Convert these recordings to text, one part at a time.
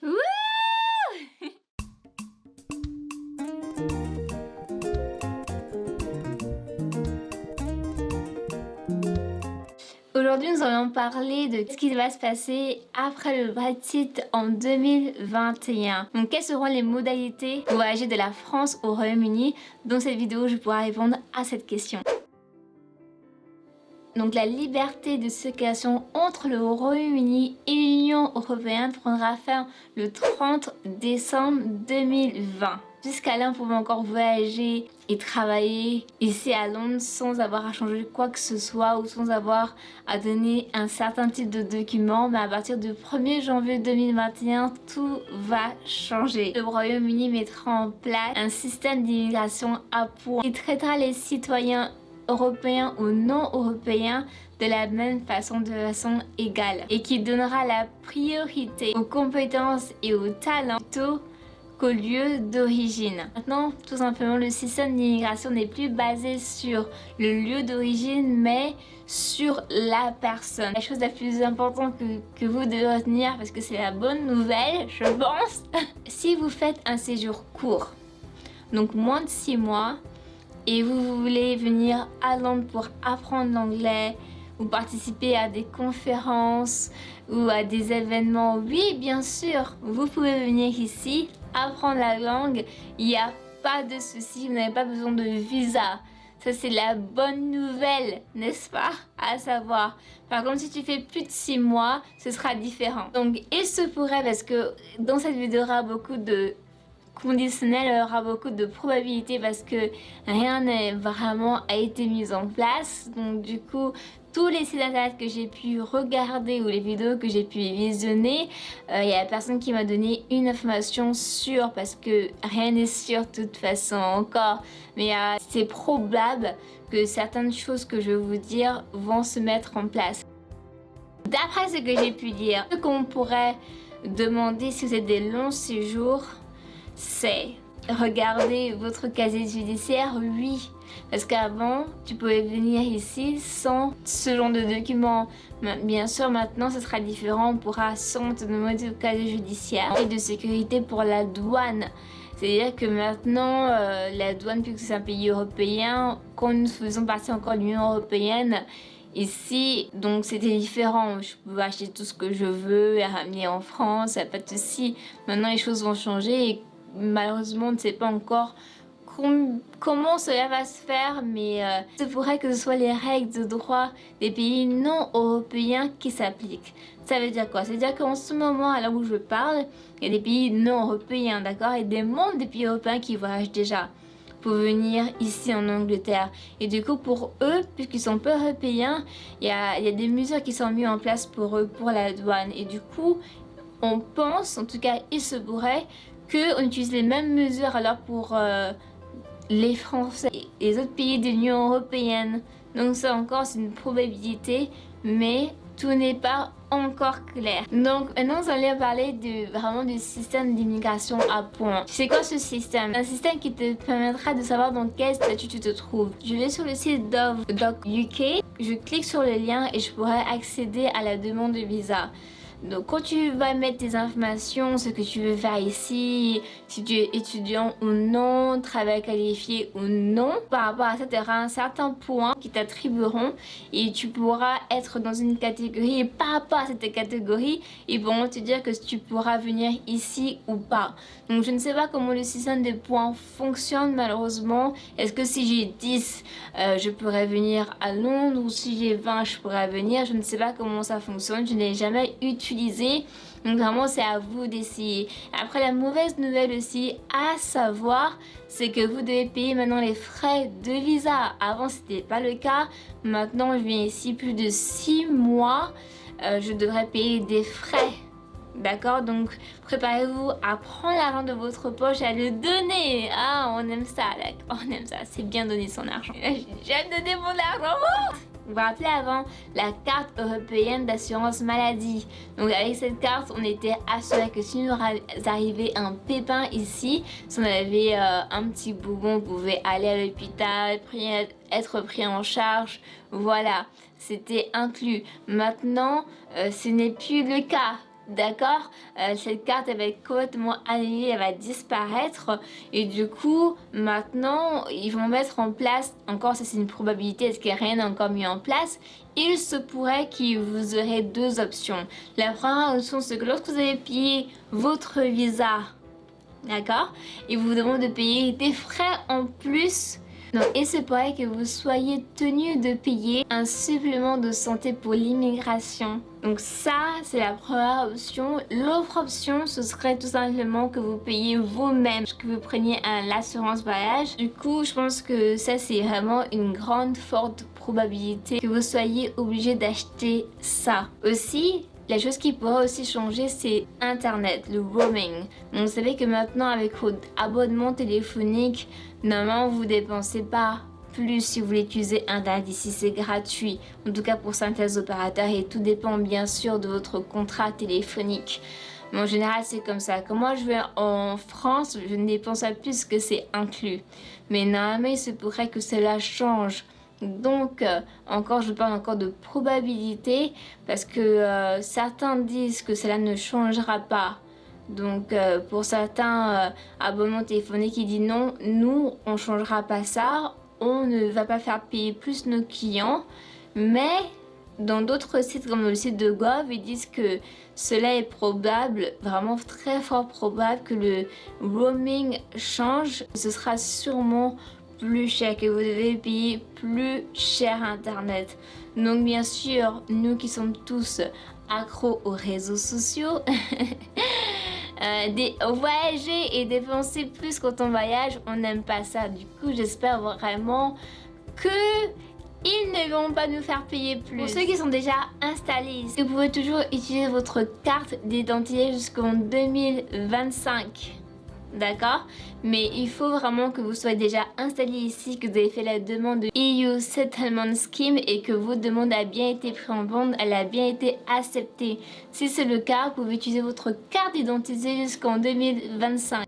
Wouh! Aujourd'hui, nous allons parler de ce qui va se passer après le Brexit en 2021. Donc, quelles seront les modalités pour voyager de la France au Royaume-Uni? Dans cette vidéo, je pourrai répondre à cette question. Donc, la liberté de circulation entre le Royaume-Uni et l'Union européenne prendra fin le 30 décembre 2020. Jusqu'à là, on pouvait encore voyager et travailler ici à Londres sans avoir à changer quoi que ce soit ou sans avoir à donner un certain type de document. Mais à partir du 1er janvier 2021, tout va changer. Le Royaume-Uni mettra en place un système d'immigration à points qui traitera les citoyens européens ou non européens de la même façon, de façon égale, et qui donnera la priorité aux compétences et aux talents plutôt qu'au lieu d'origine. Maintenant, tout simplement, le système d'immigration n'est plus basé sur le lieu d'origine, mais sur la personne. La chose la plus importante que vous devez retenir, parce que c'est la bonne nouvelle, je pense, si vous faites un séjour court, donc moins de 6 mois, et vous voulez venir à Londres pour apprendre l'anglais ou participer à des conférences ou à des événements, oui, bien sûr, vous pouvez venir ici, apprendre la langue, il n'y a pas de souci, vous n'avez pas besoin de visa. Ça, c'est la bonne nouvelle, n'est-ce pas? À savoir. Par contre, si tu fais plus de 6 mois, ce sera différent. Donc, il se pourrait, parce que dans cette vidéo, il y aura beaucoup de conditionnel, il y aura beaucoup de probabilités parce que rien n'est vraiment a été mis en place. Donc du coup, tous les sites internet que j'ai pu regarder ou les vidéos que j'ai pu visionner, il y a personne qui m'a donné une information sûre, parce que rien n'est sûr de toute façon encore, mais c'est probable que certaines choses que je vais vous dire vont se mettre en place. D'après ce que j'ai pu dire, ce qu'on pourrait demander si vous avez des longs séjours, c'est regarder votre casier judiciaire, oui. Parce qu'avant, tu pouvais venir ici sans ce genre de documents. Bien sûr, maintenant, ce sera différent. On pourra sans te demander le casier judiciaire et de sécurité pour la douane. C'est-à-dire que maintenant, la douane, puisque c'est un pays européen, quand nous faisons partie encore de l'Union européenne, ici, donc c'était différent. Je pouvais acheter tout ce que je veux et ramener en France, pas de souci. Maintenant, les choses vont changer et malheureusement, on ne sait pas encore comment cela va se faire, mais il pourrait que ce soit les règles de droit des pays non européens qui s'appliquent. Ça veut dire quoi? Ça veut dire qu'en ce moment, à l'heure où je parle, il y a des pays non européens, d'accord, et des membres des pays européens qui voyagent déjà pour venir ici en Angleterre. Et du coup, pour eux, puisqu'ils sont pas européens, il y a des mesures qui sont mises en place pour eux, pour la douane. Et du coup, on pense, en tout cas, il se pourrait qu'on utilise les mêmes mesures alors pour les Français et les autres pays de l'Union européenne. Donc ça encore, c'est une probabilité, mais tout n'est pas encore clair. Donc maintenant, nous allons parler vraiment du système d'immigration à points. C'est quoi ce système? Un système qui te permettra de savoir dans quel statut tu te trouves. Je vais sur le site Doc UK, je clique sur le lien et je pourrai accéder à la demande de visa. Donc quand tu vas mettre tes informations, ce que tu veux faire ici, si tu es étudiant ou non, travail qualifié ou non, par rapport à ça, tu auras un certain point qui t'attribueront et tu pourras être dans une catégorie, et par rapport à cette catégorie, ils pourront te dire que tu pourras venir ici ou pas. Donc je ne sais pas comment le système des points fonctionne malheureusement. Est-ce que si j'ai 10, je pourrais venir à Londres, ou si j'ai 20, je pourrais venir? Je ne sais pas comment ça fonctionne, je n'ai jamais utilisé. Donc vraiment, c'est à vous d'essayer. Après, la mauvaise nouvelle aussi à savoir, c'est que vous devez payer maintenant les frais de visa. Avant, c'était pas le cas. Maintenant, je viens ici plus de 6 mois. Je devrais payer des frais. D'accord? Donc, préparez-vous à prendre l'argent de votre poche et à le donner. Ah, on aime ça, d'accord? On aime ça. C'est bien donner son argent. J'aime donner mon argent. Vous vous rappelez avant la carte européenne d'assurance maladie. Donc avec cette carte, on était assuré que si nous arrivait un pépin ici, si on avait un petit boubon, on pouvait aller à l'hôpital, être pris en charge. Voilà, c'était inclus. Maintenant, ce n'est plus le cas. D'accord, cette carte elle va être complètement annulée, elle va disparaître et du coup maintenant ils vont mettre en place, encore ça c'est une probabilité, est-ce qu'il n'y a rien encore mis en place, il se pourrait que vous aurez deux options. La première option c'est que lorsque vous avez payé votre visa, d'accord, il vous demande de payer des frais en plus. Donc, il se pourrait que vous soyez tenu de payer un supplément de santé pour l'immigration. Donc ça, c'est la première option. L'autre option, ce serait tout simplement que vous payiez vous-même, que vous preniez l'assurance voyage. Du coup, je pense que ça, c'est vraiment une grande forte probabilité que vous soyez obligé d'acheter ça. Aussi, la chose qui pourrait aussi changer, c'est Internet, le roaming. Donc, vous savez que maintenant, avec votre abonnement téléphonique, normalement, vous dépensez pas plus si vous voulez utiliser Internet ici, c'est gratuit. En tout cas, pour certains opérateurs, et tout dépend bien sûr de votre contrat téléphonique. Mais en général, c'est comme ça. Quand moi, je vais en France, je ne dépense pas plus que c'est inclus. Mais normalement, il se pourrait que cela change. Donc, je parle encore de probabilité parce que certains disent que cela ne changera pas. Donc, pour certains abonnements téléphoniques, ils disent non, nous, on changera pas ça, on ne va pas faire payer plus nos clients. Mais dans d'autres sites comme le site de Gov, ils disent que cela est probable, vraiment très fort probable que le roaming change. Ce sera sûrement plus cher, que vous devez payer plus cher Internet. Donc bien sûr, nous qui sommes tous accros aux réseaux sociaux, voyager et dépenser plus quand on voyage, on n'aime pas ça. Du coup, j'espère vraiment que ils ne vont pas nous faire payer plus. Pour ceux qui sont déjà installés, vous pouvez toujours utiliser votre carte d'identité jusqu'en 2025. D'accord, mais il faut vraiment que vous soyez déjà installé ici, que vous avez fait la demande de EU Settlement Scheme et que votre demande a bien été prise en compte, elle a bien été acceptée. Si c'est le cas, vous pouvez utiliser votre carte d'identité jusqu'en 2025.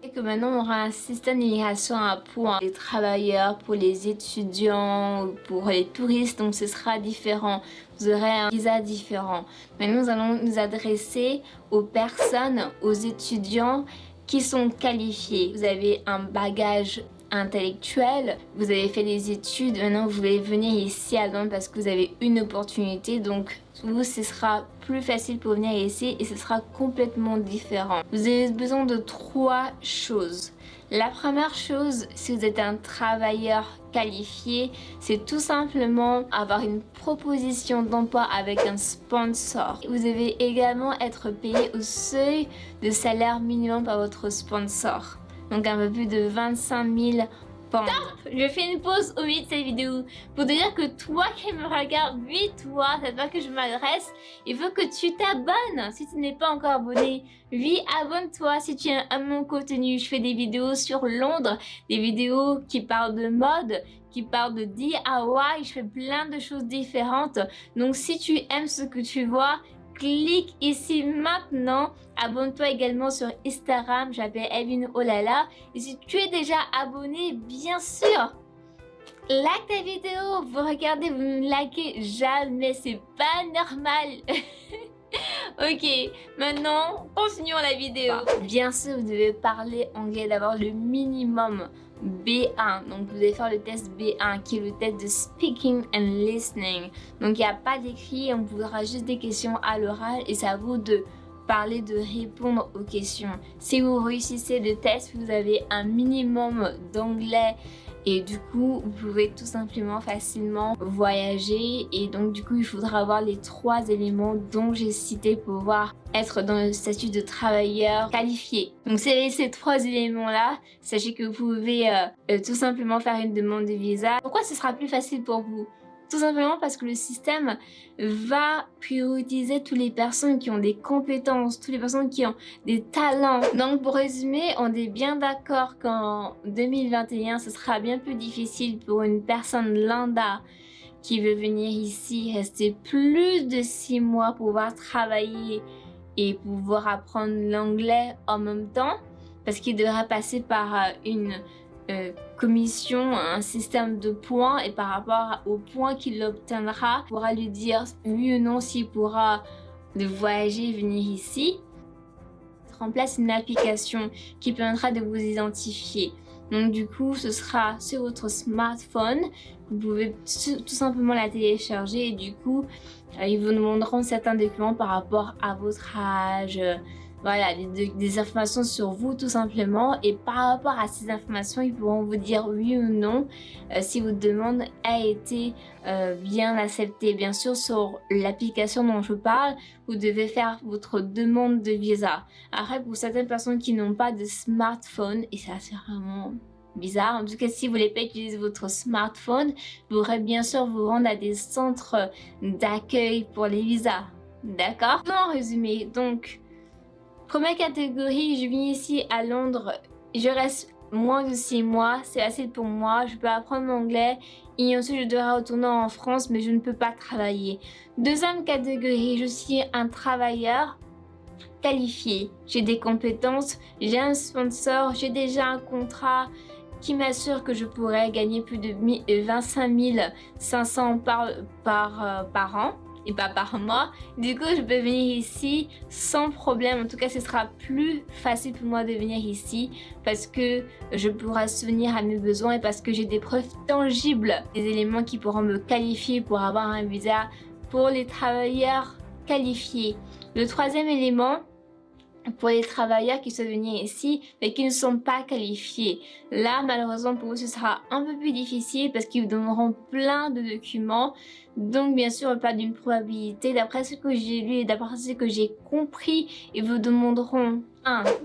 Et que maintenant on aura un système d'immigration à points, pour les travailleurs, pour les étudiants, pour les touristes, donc ce sera différent. Vous aurez un visa différent. Mais nous allons nous adresser aux personnes, aux étudiants qui sont qualifiés. Vous avez un bagage intellectuel, vous avez fait des études, maintenant vous voulez venir ici à Londres parce que vous avez une opportunité, donc vous ce sera plus facile pour venir ici et ce sera complètement différent. Vous avez besoin de trois choses. La première chose, si vous êtes un travailleur qualifié, c'est tout simplement avoir une proposition d'emploi avec un sponsor. Vous devez également être payé au seuil de salaire minimum par votre sponsor. Donc un peu plus de 25 000 pounds. Stop! Je fais une pause au milieu de cette vidéo pour te dire que toi qui me regardes, oui toi, c'est à toi que je m'adresse. Il faut que tu t'abonnes si tu n'es pas encore abonné. Oui, abonne-toi si tu aimes mon contenu. Je fais des vidéos sur Londres, des vidéos qui parlent de mode, qui parlent de DIY. Je fais plein de choses différentes. Donc si tu aimes ce que tu vois, clique ici maintenant. Abonne-toi également sur Instagram, j'appelle Evelyne Olala. Et si tu es déjà abonné, bien sûr, like ta vidéo. Vous regardez, vous ne likez jamais, c'est pas normal. Ok, maintenant, continuons la vidéo. Bien sûr, vous devez parler anglais, d'avoir le minimum B1. Donc, vous devez faire le test B1 qui est le test de speaking and listening. Donc, il n'y a pas d'écrit, on vous posera juste des questions à l'oral et c'est à vous de parler, de répondre aux questions. Si vous réussissez le test, vous avez un minimum d'anglais et du coup, vous pouvez tout simplement facilement voyager. Et donc, du coup, il faudra avoir les trois éléments dont j'ai cité pour pouvoir être dans le statut de travailleur qualifié. Donc, c'est ces trois éléments-là. Sachez que vous pouvez tout simplement faire une demande de visa. Pourquoi ce sera plus facile pour vous ? Tout simplement parce que le système va prioriser toutes les personnes qui ont des compétences, toutes les personnes qui ont des talents. Donc pour résumer, on est bien d'accord qu'en 2021, ce sera bien plus difficile pour une personne lambda qui veut venir ici, rester plus de 6 mois pour pouvoir travailler et pouvoir apprendre l'anglais en même temps, parce qu'il devra passer par une commission, un système de points, et par rapport aux points qu'il obtiendra, il pourra lui dire oui ou non s'il pourra de voyager, venir ici, mettre en place une application qui permettra de vous identifier. Donc du coup, ce sera sur votre smartphone. Vous pouvez tout simplement la télécharger et du coup, ils vous demanderont certains documents par rapport à votre âge, voilà, des informations sur vous tout simplement. Et par rapport à ces informations, ils pourront vous dire oui ou non si votre demande a été bien acceptée. Bien sûr, sur l'application dont je parle, vous devez faire votre demande de visa. Après, pour certaines personnes qui n'ont pas de smartphone, et ça c'est vraiment bizarre, en tout cas si vous ne voulez pas utiliser votre smartphone, vous pourrez bien sûr vous rendre à des centres d'accueil pour les visas. D'accord? En résumé, donc, première catégorie, je viens ici à Londres, je reste moins de 6 mois, c'est facile pour moi, je peux apprendre l'anglais et ensuite je devrais retourner en France mais je ne peux pas travailler. Deuxième catégorie, je suis un travailleur qualifié, j'ai des compétences, j'ai un sponsor, j'ai déjà un contrat qui m'assure que je pourrais gagner plus de 25 500 par an et pas par mois. Du coup, je peux venir ici sans problème. En tout cas, ce sera plus facile pour moi de venir ici parce que je pourrai subvenir à mes besoins et parce que j'ai des preuves tangibles, des éléments qui pourront me qualifier pour avoir un visa pour les travailleurs qualifiés. Le troisième élément, pour les travailleurs qui souhaitent venir ici mais qui ne sont pas qualifiés. Là, malheureusement pour vous, ce sera un peu plus difficile parce qu'ils vous donneront plein de documents. Donc, bien sûr, pas d'une probabilité. D'après ce que j'ai lu et d'après ce que j'ai compris, ils vous demanderont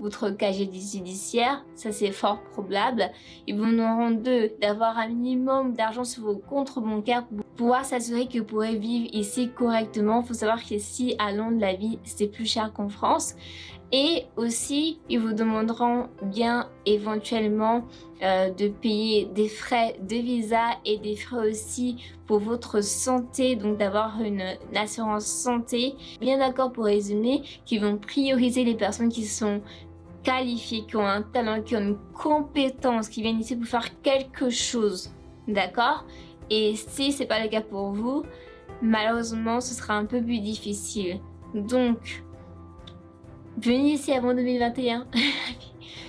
votre casier judiciaire, ça c'est fort probable. Ils vous demanderont 2, d'avoir un minimum d'argent sur vos comptes bancaires pour pouvoir s'assurer que vous pourrez vivre ici correctement. Il faut savoir qu'ici à Londres, la vie c'est plus cher qu'en France. Et aussi, ils vous demanderont bien éventuellement de payer des frais de visa et des frais aussi pour votre santé, donc d'avoir une assurance santé. Bien d'accord, pour résumer, qu'ils vont prioriser les personnes qui sont qualifiées, qui ont un talent, qui ont une compétence, qui viennent ici pour faire quelque chose. D'accord? Et si c'est pas le cas pour vous, malheureusement, ce sera un peu plus difficile. Donc, venez ici avant 2021.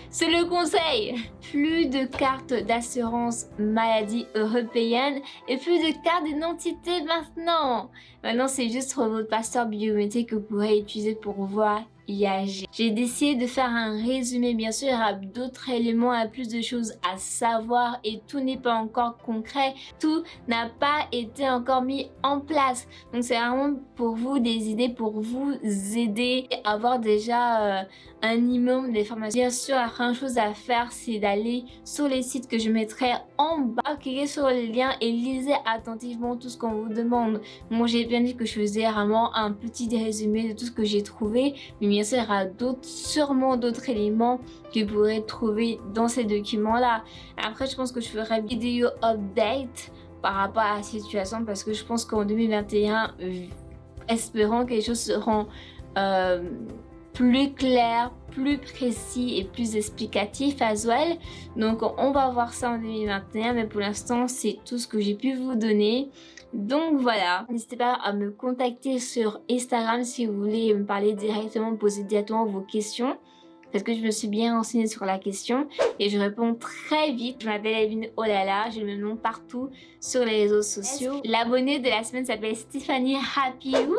C'est le conseil. Plus de cartes d'assurance maladie européenne et plus de cartes d'identité maintenant. Maintenant, c'est juste votre passeport biométrique que vous pourrez utiliser pour voyager. J'ai décidé de faire un résumé. Bien sûr, il y aura d'autres éléments, il y a plus de choses à savoir et tout n'est pas encore concret. Tout n'a pas été encore mis en place. Donc, c'est vraiment pour vous des idées, pour vous aider à avoir déjà un minimum d'informations. Bien sûr, la première chose à faire, c'est d'aller sur les sites que je mettrai en bas, cliquez sur le lien et lisez attentivement tout ce qu'on vous demande. Moi, j'ai bien dit que je faisais vraiment un petit résumé de tout ce que j'ai trouvé, mais bien sûr, il y aura sûrement d'autres éléments que vous pourrez trouver dans ces documents-là. Après, je pense que je ferai une vidéo update par rapport à la situation parce que je pense qu'en 2021, espérons que les choses seront plus clair, plus précis et plus explicatif as well. Donc on va voir ça en 2021, mais pour l'instant c'est tout ce que j'ai pu vous donner. Donc voilà, n'hésitez pas à me contacter sur Instagram si vous voulez me parler directement, poser directement vos questions. Parce que je me suis bien renseignée sur la question et je réponds très vite. Je m'appelle Evelyne Olala, j'ai le même nom partout sur les réseaux sociaux. L'abonnée de la semaine s'appelle Stéphanie Happy. Wouh!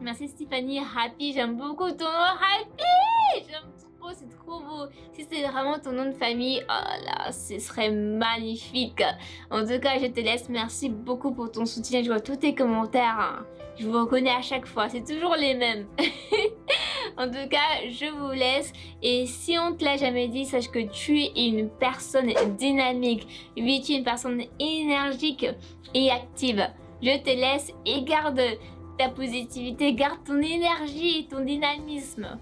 Merci Stéphanie Happy, j'aime beaucoup ton nom Happy. J'aime trop, c'est trop beau. Si c'est vraiment ton nom de famille, oh là, ce serait magnifique. En tout cas, je te laisse. Merci beaucoup pour ton soutien. Je vois tous tes commentaires. Hein. Je vous reconnais à chaque fois. C'est toujours les mêmes. En tout cas, je vous laisse. Et si on te l'a jamais dit, sache que tu es une personne dynamique. Oui, tu es une personne énergique et active. Je te laisse et garde ta positivité, garde ton énergie, ton dynamisme.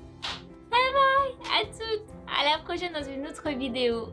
Bye bye, à toutes, à la prochaine dans une autre vidéo.